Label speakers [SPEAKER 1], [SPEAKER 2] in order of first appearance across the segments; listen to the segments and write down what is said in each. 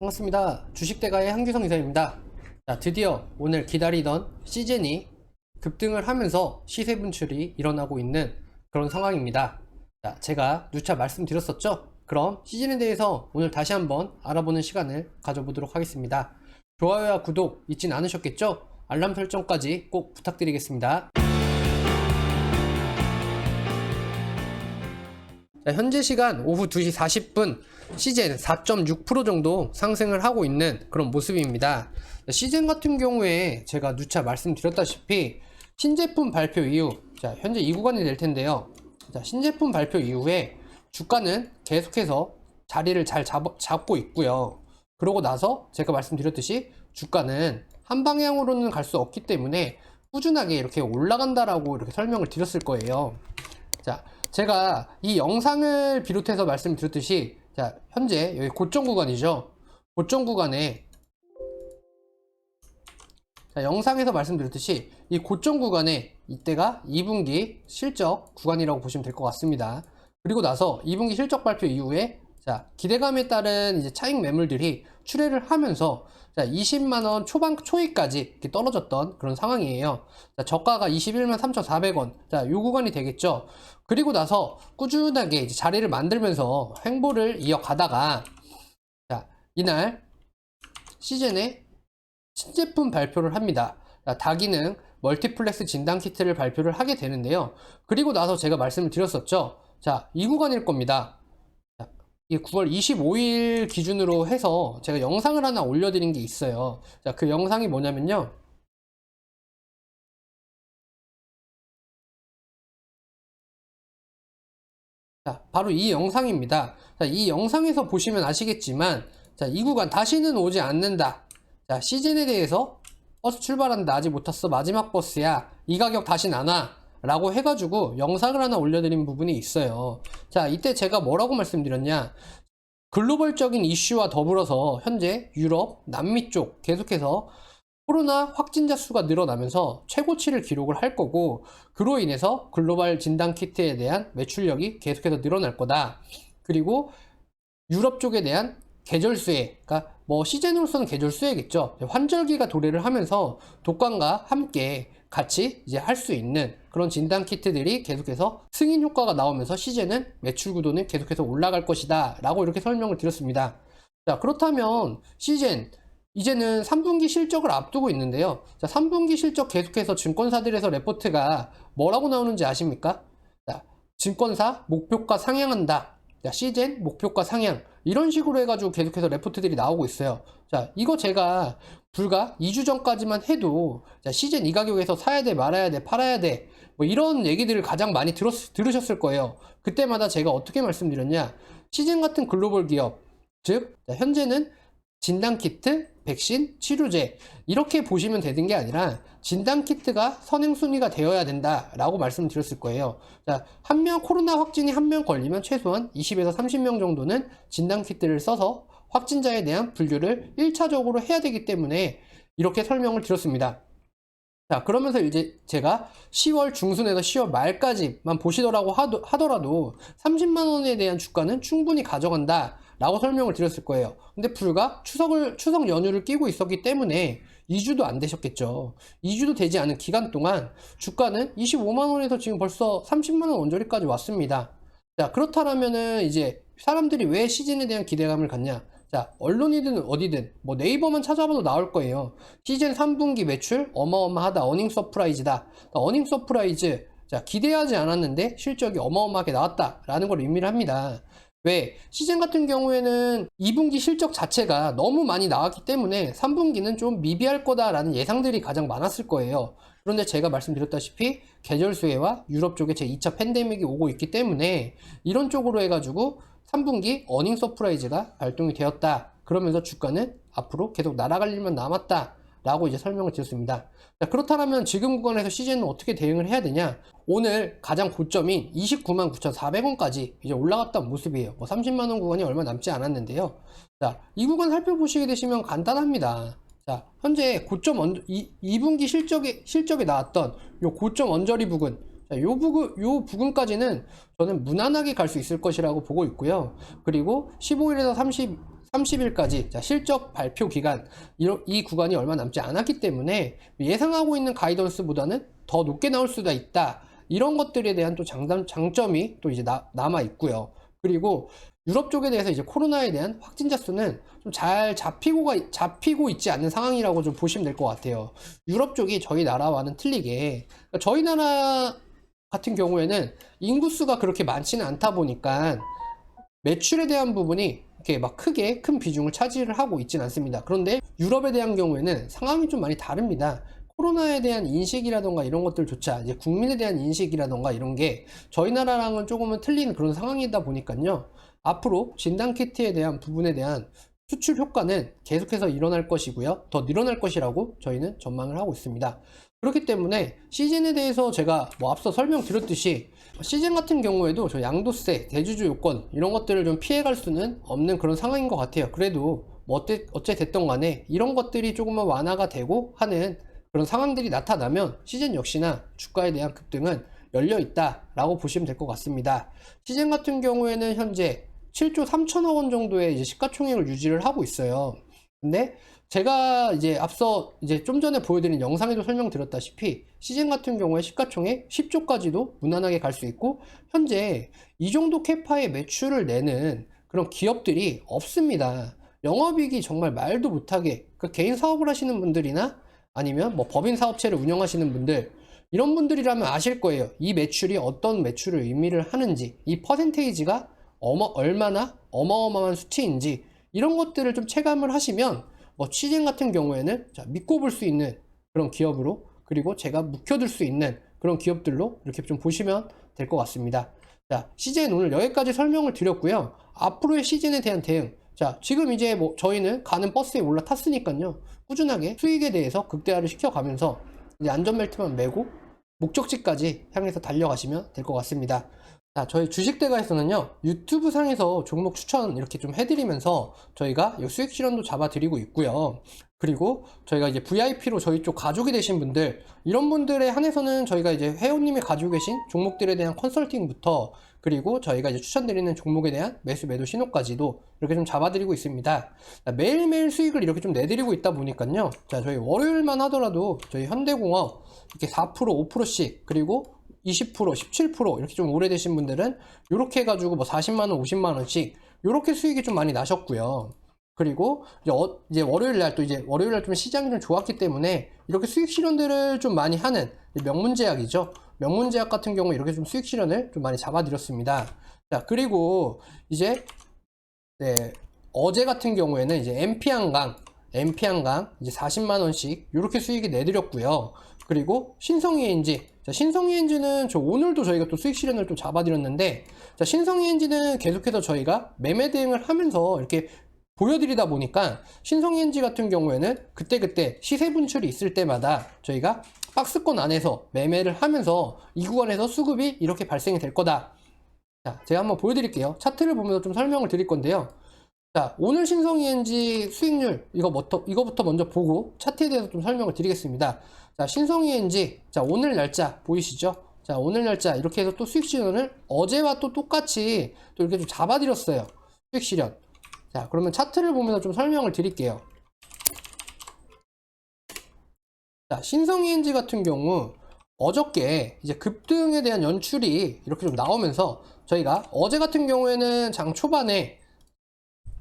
[SPEAKER 1] 반갑습니다. 주식대가의 한규성 이사입니다. 자, 드디어 오늘 기다리던 시젠이 급등을 하면서 시세 분출이 일어나고 있는 그런 상황입니다. 자, 제가 누차 말씀드렸었죠? 그럼 시젠에 대해서 오늘 다시 한번 알아보는 시간을 가져보도록 하겠습니다. 좋아요와 구독 잊진 않으셨겠죠? 알람 설정까지 꼭 부탁드리겠습니다. 자, 현재 시간 오후 2시 40분 시젠 4.6% 정도 상승을 하고 있는 그런 모습입니다. 시젠 같은 경우에 제가 누차 말씀드렸다시피 신제품 발표 이후, 자, 현재 이 구간이 될 텐데요. 자, 신제품 발표 이후에 주가는 계속해서 자리를 잘 잡고 있고요. 그러고 나서 제가 말씀드렸듯이 주가는 한 방향으로는 갈 수 없기 때문에 꾸준하게 이렇게 올라간다라고 이렇게 설명을 드렸을 거예요. 자, 제가 이 영상을 비롯해서 말씀드렸듯이, 자, 현재 여기 고점 구간이죠. 고점 구간에, 자, 영상에서 말씀드렸듯이 이 고점 구간에 이때가 2분기 실적 구간이라고 보시면 될 것 같습니다. 그리고 나서 2분기 실적 발표 이후에, 자, 기대감에 따른 이제 차익 매물들이 출회를 하면서, 자, 20만원 초반까지 이렇게 떨어졌던 그런 상황이에요. 자, 저가가 21만 3,400원. 자, 요 구간이 되겠죠. 그리고 나서 꾸준하게 이제 자리를 만들면서 횡보를 이어가다가, 자, 이날 시즌에 신제품 발표를 합니다. 자, 다기능 멀티플렉스 진단 키트를 발표를 하게 되는데요. 그리고 나서 제가 말씀을 드렸었죠. 자, 이 구간일 겁니다. 이 9월 25일 기준으로 해서 제가 영상을 하나 올려드린 게 있어요. 자, 그 영상이 뭐냐면요. 자, 바로 이 영상입니다. 자, 이 영상에서 보시면 아시겠지만, 자, 이 구간 다시는 오지 않는다. 자, 시즌에 대해서 버스 출발한다. 아직 못 탔어. 마지막 버스야. 이 가격 다신 안 와. 라고 해가지고 영상을 하나 올려드린 부분이 있어요. 자, 이때 제가 뭐라고 말씀드렸냐. 글로벌적인 이슈와 더불어서 현재 유럽, 남미 쪽 계속해서 코로나 확진자 수가 늘어나면서 최고치를 기록을 할 거고, 그로 인해서 글로벌 진단 키트에 대한 매출력이 계속해서 늘어날 거다. 그리고 유럽 쪽에 대한 계절 수혜, 그러니까 뭐 시즌으로서는 계절 수혜겠죠. 환절기가 도래를 하면서 독감과 함께 같이 이제 할 수 있는 그런 진단 키트들이 계속해서 승인 효과가 나오면서 시즌은 매출 구도는 계속해서 올라갈 것이다 라고 이렇게 설명을 드렸습니다. 자, 그렇다면 시즌 이제는 3분기 실적을 앞두고 있는데요. 자, 3분기 실적 계속해서 증권사들에서 레포트가 뭐라고 나오는지 아십니까? 자, 증권사 목표가 상향한다. 자, 시즌 목표가 상향, 이런 식으로 해가지고 계속해서 레포트들이 나오고 있어요. 자, 이거 제가 불과 2주 전까지만 해도, 자, 시즌 이 가격에서 사야 돼, 말아야 돼, 팔아야 돼, 뭐 이런 얘기들을 가장 많이 들으셨을 거예요. 그때마다 제가 어떻게 말씀드렸냐. 시즌 같은 글로벌 기업, 즉, 자, 현재는 진단키트, 백신, 치료제, 이렇게 보시면 되는 게 아니라 진단키트가 선행순위가 되어야 된다라고 말씀드렸을 거예요. 자, 코로나 확진이 한 명 걸리면 최소한 20에서 30명 정도는 진단키트를 써서 확진자에 대한 분류를 1차적으로 해야 되기 때문에 이렇게 설명을 드렸습니다. 자, 그러면서 이제 제가 10월 중순에서 10월 말까지만 보시더라고 하더라도 30만원에 대한 주가는 충분히 가져간다 라고 설명을 드렸을 거예요. 근데 불과 추석 연휴를 끼고 있었기 때문에 2주도 안 되셨겠죠. 2주도 되지 않은 기간 동안 주가는 25만원에서 지금 벌써 30만원 언저리까지 왔습니다. 자, 그렇다면은 이제 사람들이 왜 시즌에 대한 기대감을 갖냐. 자, 언론이든 어디든 뭐 네이버만 찾아봐도 나올 거예요. 시즌 3분기 매출 어마어마하다. 어닝 서프라이즈다. 어닝 서프라이즈. 자, 기대하지 않았는데 실적이 어마어마하게 나왔다라는 걸 의미를 합니다. 왜? 시즌 같은 경우에는 2분기 실적 자체가 너무 많이 나왔기 때문에 3분기는 좀 미비할 거다라는 예상들이 가장 많았을 거예요. 그런데 제가 말씀드렸다시피 계절 수혜와 유럽 쪽에 제2차 팬데믹이 오고 있기 때문에 이런 쪽으로 해가지고 3분기 어닝 서프라이즈가 발동이 되었다. 그러면서 주가는 앞으로 계속 날아갈 일만 남았다 라고 이제 설명을 드렸습니다. 자, 그렇다면 지금 구간에서 시즌은 어떻게 대응을 해야 되냐. 오늘 가장 고점인 299만 9,400원까지 이제 올라갔던 모습이에요. 뭐 30만원 구간이 얼마 남지 않았는데요. 자, 이 구간 살펴보시게 되시면 간단합니다. 자, 현재 고점 2분기 실적에 나왔던 요 고점 언저리 부근, 자, 요 부근까지는 저는 무난하게 갈 수 있을 것이라고 보고 있고요. 그리고 15일에서 30일까지 실적 발표 기간, 이 구간이 얼마 남지 않았기 때문에 예상하고 있는 가이던스보다는 더 높게 나올 수가 있다. 이런 것들에 대한 또 장점이 또 이제 남아 있고요. 그리고 유럽 쪽에 대해서 이제 코로나에 대한 확진자 수는 좀 잘 잡히고 있지 않는 상황이라고 좀 보시면 될 것 같아요. 유럽 쪽이 저희 나라와는 틀리게, 그러니까 저희 나라 같은 경우에는 인구수가 그렇게 많지는 않다 보니까 매출에 대한 부분이 이렇게 막 크게 큰 비중을 차지를 하고 있지는 않습니다. 그런데 유럽에 대한 경우에는 상황이 좀 많이 다릅니다. 코로나에 대한 인식이라던가 이런 것들조차, 이제 국민에 대한 인식이라던가 이런 게 저희 나라랑은 조금은 틀린 그런 상황이다 보니까요. 앞으로 진단키트에 대한 부분에 대한 수출 효과는 계속해서 일어날 것이고요. 더 늘어날 것이라고 저희는 전망을 하고 있습니다. 그렇기 때문에 시즌에 대해서 제가 앞서 설명드렸듯이 시즌 같은 경우에도 저 양도세, 대주주 요건 이런 것들을 좀 피해갈 수는 없는 그런 상황인 것 같아요. 그래도 어째 됐던 간에 이런 것들이 조금만 완화가 되고 하는 그런 상황들이 나타나면 시즌 역시나 주가에 대한 급등은 열려 있다 라고 보시면 될 것 같습니다. 시즌 같은 경우에는 현재 7조 3천억 원 정도의 이제 시가총액을 유지를 하고 있어요. 근데 제가 이제 앞서 이제 좀 전에 보여드린 영상에도 설명드렸다시피 시즌 같은 경우에 시가총액 10조까지도 무난하게 갈 수 있고, 현재 이 정도 캐파의 매출을 내는 그런 기업들이 없습니다. 영업이익이 정말 말도 못하게, 그 개인 사업을 하시는 분들이나 아니면 법인 사업체를 운영하시는 분들, 이런 분들이라면 아실 거예요. 이 매출이 어떤 매출을 의미를 하는지, 이 퍼센테이지가 얼마나 어마어마한 수치인지, 이런 것들을 좀 체감을 하시면 시즌 같은 경우에는 믿고 볼 수 있는 그런 기업으로, 그리고 제가 묵혀둘 수 있는 그런 기업들로 이렇게 좀 보시면 될 것 같습니다. 자, 시즌 오늘 여기까지 설명을 드렸고요. 앞으로의 시즌에 대한 대응, 지금 이제 저희는 가는 버스에 올라탔으니까요, 꾸준하게 수익에 대해서 극대화를 시켜가면서 이제 안전벨트만 매고 목적지까지 향해서 달려가시면 될 것 같습니다. 자, 저희 주식대가에서는요, 유튜브 상에서 종목 추천 이렇게 좀 해드리면서 저희가 수익 실현도 잡아드리고 있고요. 그리고 저희가 이제 VIP로 저희 쪽 가족이 되신 분들, 이런 분들에 한해서는 저희가 이제 회원님이 가지고 계신 종목들에 대한 컨설팅부터, 그리고 저희가 이제 추천드리는 종목에 대한 매수 매도 신호까지도 이렇게 좀 잡아드리고 있습니다. 자, 매일매일 수익을 이렇게 좀 내드리고 있다 보니까요, 저희 월요일만 하더라도 저희 현대공업 이렇게 4%, 5%씩, 그리고 20%, 17% 이렇게 좀 오래되신 분들은 이렇게 해가지고 40만원, 50만원씩 이렇게 수익이 좀 많이 나셨고요. 그리고 이제 월요일날 좀 시장이 좀 좋았기 때문에 이렇게 수익 실현들을 좀 많이 하는 명문제약이죠. 명문제약 같은 경우 이렇게 좀 수익 실현을 좀 많이 잡아드렸습니다. 자, 그리고 이제 어제 같은 경우에는 이제 MP 한강 이제 40만원씩 이렇게 수익이 내드렸고요. 그리고 신성이엔지, 신성이엔지는 오늘도 저희가 또 수익 실현을 또 잡아드렸는데, 신성이엔지는 계속해서 저희가 매매 대응을 하면서 이렇게 보여드리다 보니까 신성이엔지 같은 경우에는 그때그때 시세 분출이 있을 때마다 저희가 박스권 안에서 매매를 하면서 이 구간에서 수급이 이렇게 발생이 될 거다. 자, 제가 한번 보여드릴게요. 차트를 보면서 좀 설명을 드릴 건데요. 자, 오늘 신성이엔지 수익률 이거부터 먼저 보고 차트에 대해서 좀 설명을 드리겠습니다. 자, 신성이엔지, 오늘 날짜 보이시죠? 자, 오늘 날짜 이렇게 해서 또 수익 실현을 어제와 또 똑같이 또 이렇게 좀 잡아드렸어요. 수익 실현. 자, 그러면 차트를 보면서 좀 설명을 드릴게요. 자, 신성이엔지 같은 경우 어저께 이제 급등에 대한 연출이 이렇게 좀 나오면서 저희가 어제 같은 경우에는 장 초반에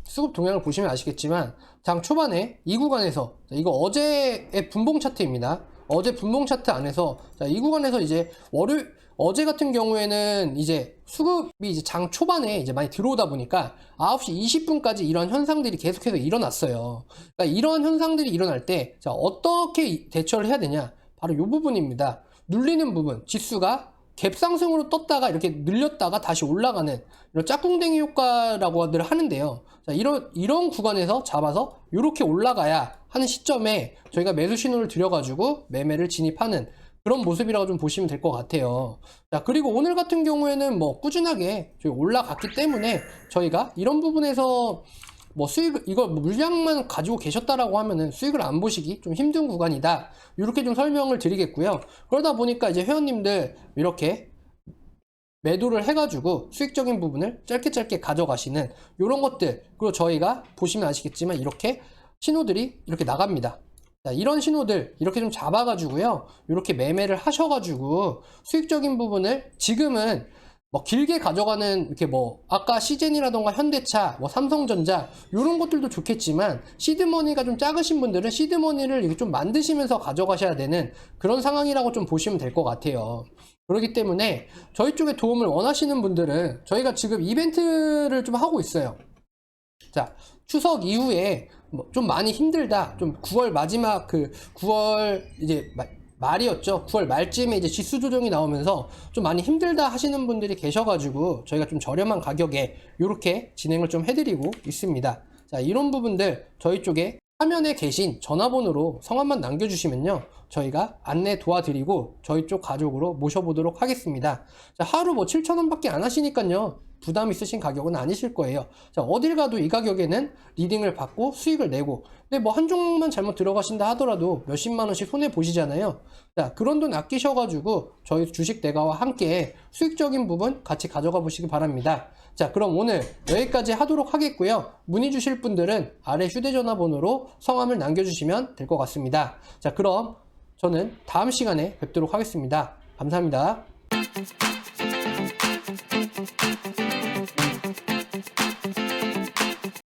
[SPEAKER 1] 수급 동향을 보시면 아시겠지만 장 초반에 이 구간에서, 이거 어제의 분봉 차트입니다. 어제 분봉 차트 안에서 이 구간에서 이제 어제 같은 경우에는 이제 수급이 이제 장 초반에 이제 많이 들어오다 보니까 9시 20분까지 이런 현상들이 계속해서 일어났어요. 그러니까 이런 현상들이 일어날 때 어떻게 대처를 해야 되냐, 바로 이 부분입니다. 눌리는 부분, 지수가 갭 상승으로 떴다가 이렇게 늘렸다가 다시 올라가는 이런 짝꿍댕이 효과라고들 하는데요. 자, 이런 구간에서 잡아서 이렇게 올라가야 하는 시점에 저희가 매수 신호를 들여가지고 매매를 진입하는 그런 모습이라고 좀 보시면 될 것 같아요. 자, 그리고 오늘 같은 경우에는 꾸준하게 저희 올라갔기 때문에 저희가 이런 부분에서 이거 물량만 가지고 계셨다라고 하면은 수익을 안 보시기 좀 힘든 구간이다, 이렇게 좀 설명을 드리겠고요. 그러다 보니까 이제 회원님들 이렇게 매도를 해가지고 수익적인 부분을 짧게 가져가시는 이런 것들. 그리고 저희가 보시면 아시겠지만 이렇게 신호들이 이렇게 나갑니다. 자, 이런 신호들 이렇게 좀 잡아가지고요, 이렇게 매매를 하셔가지고 수익적인 부분을 지금은 뭐 길게 가져가는, 이렇게 뭐 아까 시젠이라던가 현대차, 뭐 삼성전자 이런 것들도 좋겠지만, 시드머니가 좀 작으신 분들은 시드머니를 이렇게 좀 만드시면서 가져가셔야 되는 그런 상황이라고 좀 보시면 될 것 같아요. 그렇기 때문에 저희 쪽에 도움을 원하시는 분들은 저희가 지금 이벤트를 좀 하고 있어요. 자, 추석 이후에 뭐 좀 많이 힘들다, 좀 9월 마지막, 9월 이제 말이었죠. 9월 말쯤에 이제 지수 조정이 나오면서 좀 많이 힘들다 하시는 분들이 계셔가지고 저희가 좀 저렴한 가격에 이렇게 진행을 좀 해드리고 있습니다. 자, 이런 부분들 저희 쪽에 화면에 계신 전화번호로 성함만 남겨주시면요, 저희가 안내 도와드리고 저희 쪽 가족으로 모셔보도록 하겠습니다. 자, 하루 뭐 7,000원 밖에 안 하시니까요, 부담 있으신 가격은 아니실 거예요. 자, 어딜 가도 이 가격에는 리딩을 받고 수익을 내고, 근데 뭐 한 종목만 잘못 들어가신다 하더라도 몇십만 원씩 손해 보시잖아요. 자, 그런 돈 아끼셔가지고 저희 주식 대가와 함께 수익적인 부분 같이 가져가 보시기 바랍니다. 자, 그럼 오늘 여기까지 하도록 하겠고요. 문의 주실 분들은 아래 휴대전화 번호로 성함을 남겨주시면 될 것 같습니다. 자, 그럼 저는 다음 시간에 뵙도록 하겠습니다. 감사합니다.